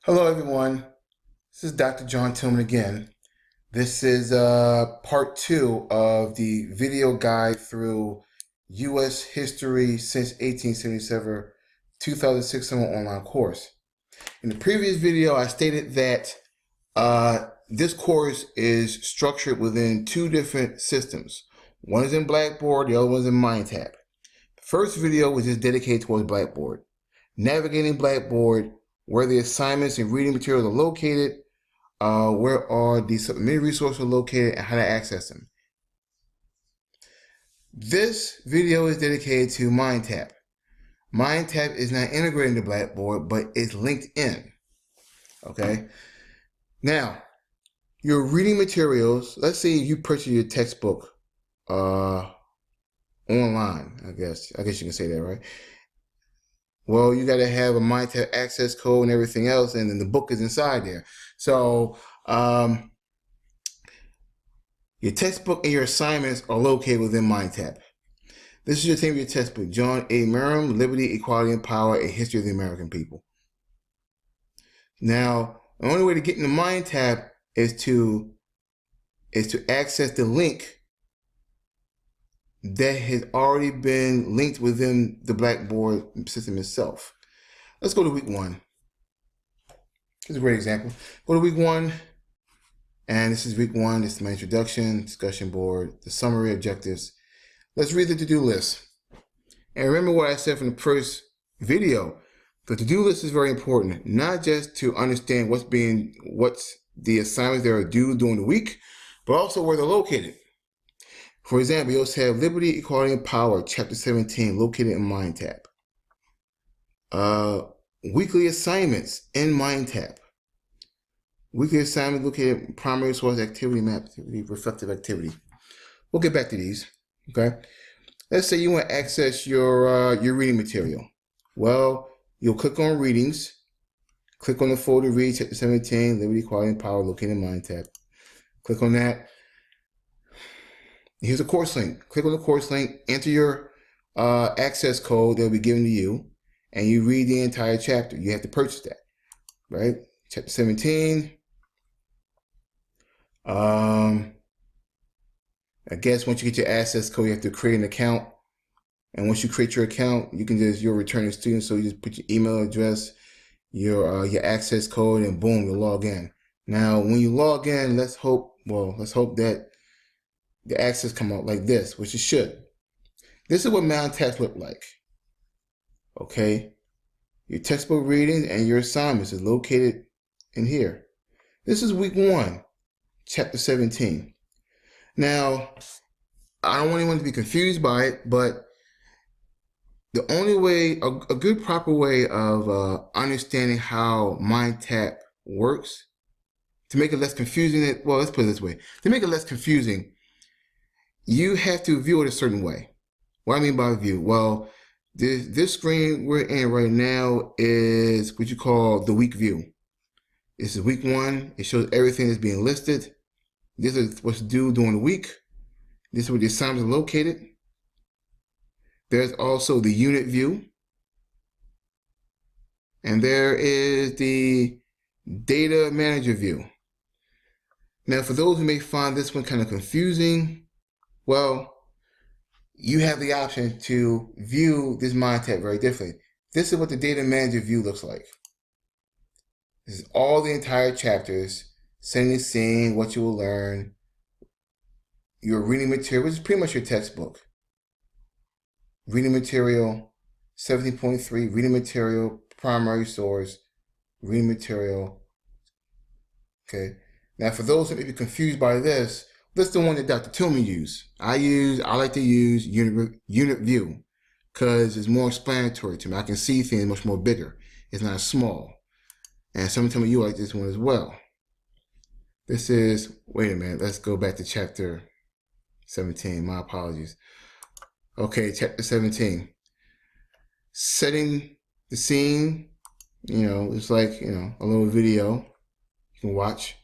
Hello everyone, this is Dr. John Tillman again. This is part 2 of the video guide through U.S. history since 1877, 2006 summer online course. In the previous video, I stated that this course is structured within two different systems. One is in Blackboard, the other one is in Mindtap. The first video was just dedicated towards Blackboard. Navigating Blackboard, where the assignments and reading materials are located, where are the supplementary resources located, and how to access them. This video is dedicated to Mindtap. Mindtap is not integrated into Blackboard, but it's linked in. Okay. Now, your reading materials, let's say you purchase your textbook online, I guess you can say that, right? Well, you got to have a Mindtap access code and everything else, and then the book is inside there. So your textbook and your assignments are located within Mindtap. This is your theme of your textbook: John A. Merriam, Liberty, Equality, and Power: A History of the American People. Now, the only way to get into Mindtap is to access the link that has already been linked within the Blackboard system itself. Let's go to week 1. Here's a great example. Go to week 1, and this is week 1. This is my introduction, discussion board, the summary, objectives. Let's read the to-do list. And remember what I said from the first video. The to-do list is very important, not just to understand what's the assignments that are due during the week, but also where they're located. For example, you also have Liberty, Equality, and Power, Chapter 17, located in Mindtap. Weekly assignments in Mindtap. Weekly assignments located in primary source, activity map, activity, reflective activity. We'll get back to these, okay? Let's say you want to access your reading material. Well, you'll click on Readings, click on the folder Read, Chapter 17, Liberty, Equality, and Power, located in Mindtap. Click on that. Here's a course link. Click on the course link, enter your access code that will be given to you, and you read the entire chapter. You have to purchase that, right? Chapter 17. I guess once you get your access code, you have to create an account. And once you create your account, you're a returning student, so you just put your email address, your access code, and boom, you log in. Now, when you log in, let's hope that the access come out like this, which it should. This is what Mindtap look like. Okay, your textbook reading and your assignments is located in here. This is week 1, chapter 17. Now, I don't want anyone to be confused by it, but the only way, a good proper way of understanding how Mindtap works, to make it less confusing, well, let's put it this way. To make it less confusing, you have to view it a certain way. What I mean by view? Well, this screen we're in right now is what you call the week view. This is week 1. It shows everything that's being listed. This is what's due during the week. This is where the assignments are located. There's also the unit view. And there is the data manager view. Now, for those who may find this one kind of confusing, well, you have the option to view this Mindtap very differently. This is what the data manager view looks like. This is all the entire chapters, setting the scene, what you will learn, your reading material, which is pretty much your textbook. Reading material, 17.3, reading material, primary source, reading material. Okay. Now, for those that may be confused by this, that's the one that Dr. Tillman used. I like to use unit view because it's more explanatory to me. I can see things much more bigger. It's not small. And sometimes you like this one as well. This is, wait a minute, let's go back to chapter 17. My apologies. Okay, chapter 17. Setting the scene, it's like, a little video you can watch.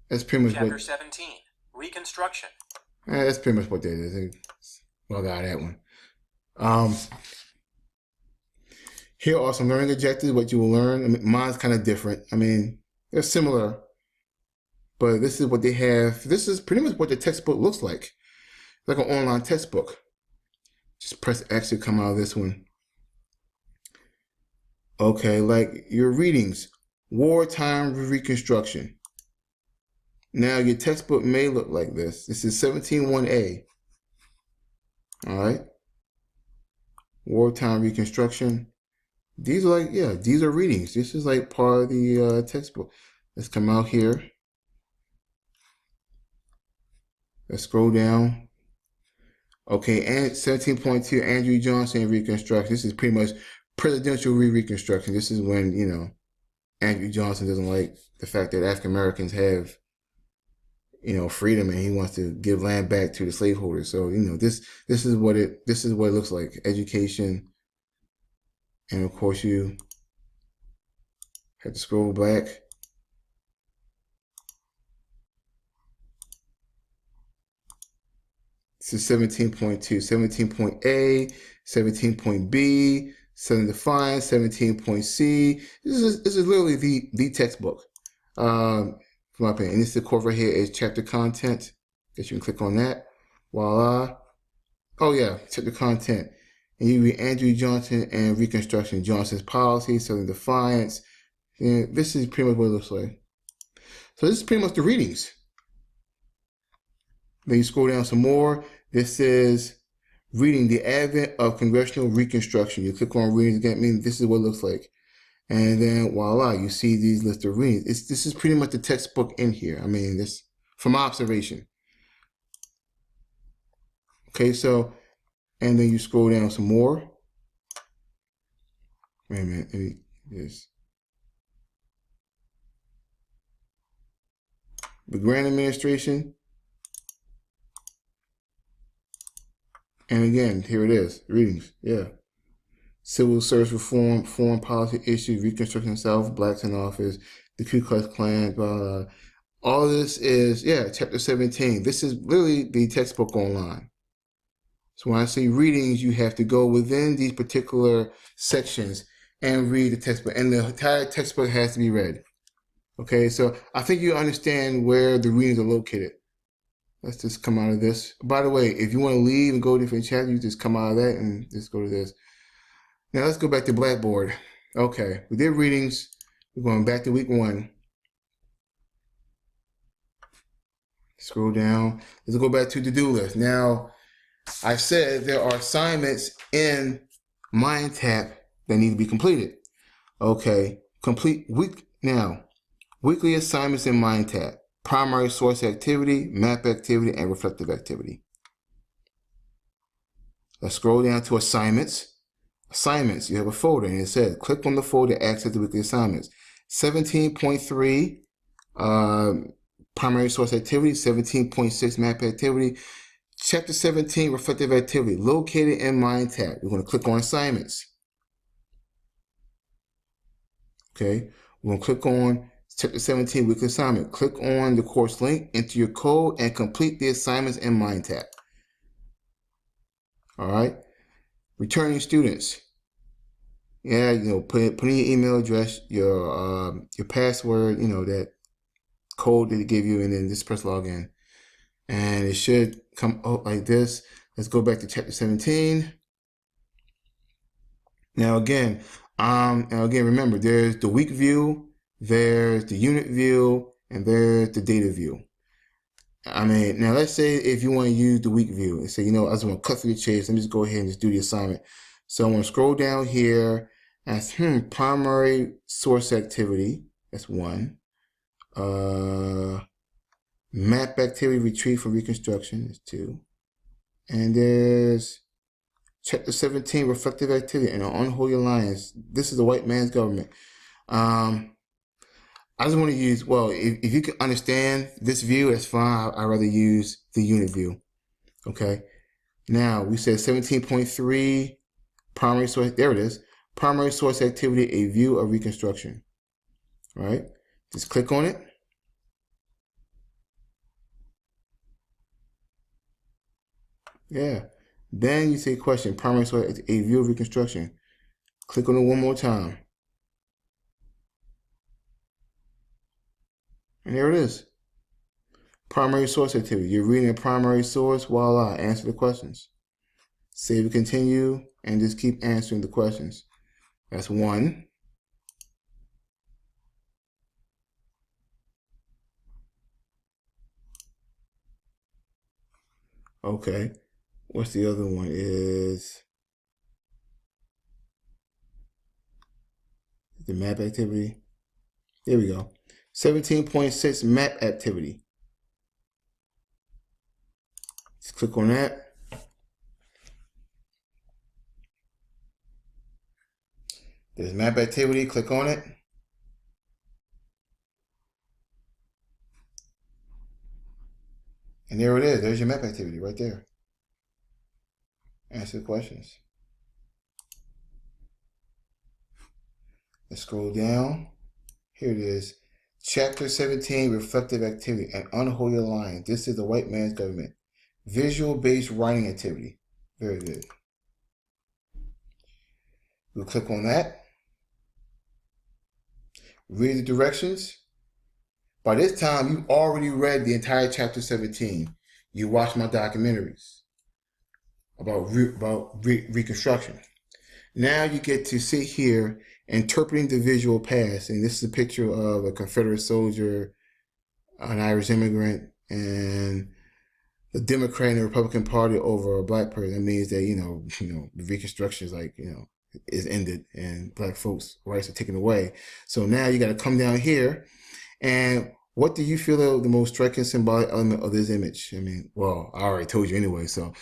That's pretty much Chapter 17, Reconstruction. That's pretty much what that is. Well, got that one. Here are some learning objectives, what you will learn. I mean, mine's kind of different. I mean, they're similar, but this is what they have. This is pretty much what the textbook looks like an online textbook. Just press X to come out of this one. Okay, like your readings, wartime reconstruction. Now your textbook may look like this. This is 17-1A. All right. Wartime reconstruction. These are like, yeah, these are readings. This is like part of the textbook. Let's come out here. Let's scroll down. Okay, and 17.2, Andrew Johnson Reconstruction. This is pretty much presidential reconstruction. This is when, you know, Andrew Johnson doesn't like the fact that African Americans have, you know, freedom, and he wants to give land back to the slaveholders. So, you know, this is what it looks like. Education. And of course you have to scroll back. This is 17.2, 17.A, 17.B, 7 defined, 17.C. This is literally the textbook. From my opinion. And this is the cover here is chapter content. Guess you can click on that. Voila. Oh yeah, chapter content. And you read Andrew Johnson and Reconstruction, Johnson's policy, Southern Defiance. And this is pretty much what it looks like. So this is pretty much the readings. Then you scroll down some more. This is reading the advent of congressional reconstruction. You click on readings again. I mean, this is what it looks like. And then voila, you see these list of readings. This is pretty much the textbook in here. I mean, this from my observation. Okay, so, and then you scroll down some more. Wait a minute, this. The Grant Administration. And again, here it is, readings, yeah. Civil service reform, foreign policy issues, Reconstruction South, blacks in office, the Ku Klux Klan, blah, blah. All of this is, yeah, chapter 17. This is literally the textbook online. So when I say readings, you have to go within these particular sections and read the textbook. And the entire textbook has to be read. Okay, so I think you understand where the readings are located. Let's just come out of this. By the way, if you want to leave and go to different chapters, you just come out of that and just go to this. Now let's go back to Blackboard. Okay, we did readings. We're going back to week 1. Scroll down. Let's go back to to-do list. Now, I said there are assignments in Mindtap that need to be completed. Okay, complete week now. Weekly assignments in Mindtap. Primary source activity, map activity, and reflective activity. Let's scroll down to assignments. Assignments, you have a folder and it says click on the folder to access the weekly assignments. 17.3 primary source activity, 17.6 map activity, chapter 17 reflective activity located in Mindtap. We're going to click on assignments. Okay, we're going to click on Chapter 17 weekly assignment. Click on the course link, enter your code, and complete the assignments in Mindtap. All right. Returning students. Yeah, you know, put in your email address, your password, you know, that code that they give you, and then just press login. And it should come out like this. Let's go back to chapter 17. Now again, remember, there's the week view. There's the unit view, and there's the data view. I mean, now let's say if you want to use the week view and say, you know, I just want to cut through the chase. Let me just go ahead and just do the assignment. So I'm going to scroll down here and primary source activity. That's 1. Map activity, retrieve for reconstruction is 2. And there's chapter 17 reflective activity and unholy alliance. This is the white man's government. I just want to use, well, if you can understand this view, that's fine. I'd rather use the unit view. Okay. Now, we said 17.3 primary source. There it is. Primary source activity, a view of reconstruction. All right. Just click on it. Yeah. Then you say question, primary source, a view of reconstruction. Click on it one more time. And there it is. Primary source activity. You're reading a primary source. Voila. Answer the questions. Save and continue, and just keep answering the questions. That's one. Okay. What's the other one is the map activity. There we go. 17.6 map activity. Just click on that. There's map activity. Click on it. And there it is. There's your map activity right there. Answer the questions. Let's scroll down. Here it is. Chapter 17, Reflective Activity, an Unholy Alliance. This is the white man's government. Visual-based writing activity. Very good. We'll click on that. Read the directions. By this time, you've already read the entire chapter 17. You watched my documentaries about Reconstruction. Now you get to sit here interpreting the visual past. And this is a picture of a Confederate soldier, an Irish immigrant, and the Democrat and the Republican Party over a black person. That means that, you know, Reconstruction is like, is ended and black folks' rights are taken away. So now you got to come down here. And what do you feel the most striking symbolic element of this image? I mean, well, I already told you anyway. So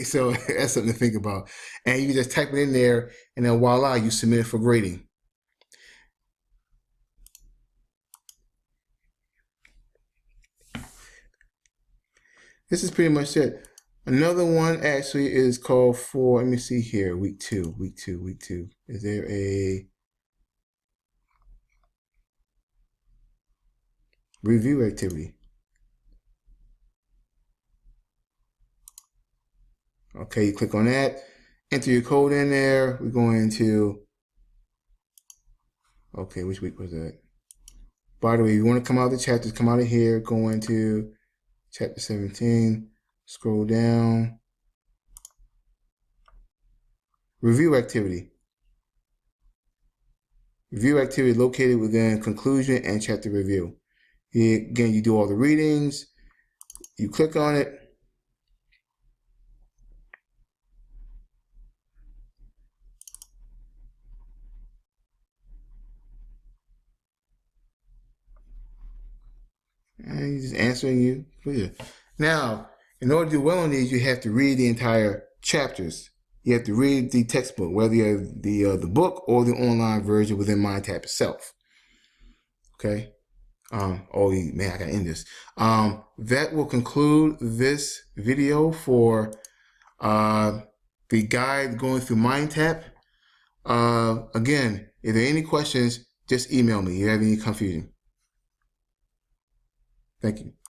so that's something to think about. And you just type it in there, and then voila, you submit it for grading. This is pretty much it. Another one actually is called for, let me see here, week two. Is there a review activity? Okay, you click on that, enter your code in there. We're going to, okay, which week was that? By the way, if you want to come out of the chapters, come out of here, go into chapter 17, scroll down. Review activity. Review activity located within conclusion and chapter review. Again, you do all the readings, you click on it, and he's just answering you. Clear. Now, in order to do well on these, you have to read the entire chapters. You have to read the textbook, whether you have the book or the online version within Mindtap itself. Okay. Oh man, I gotta end this. That will conclude this video for the guide going through Mindtap. Again, if there are any questions, just email me. If you have any confusion. Thank you.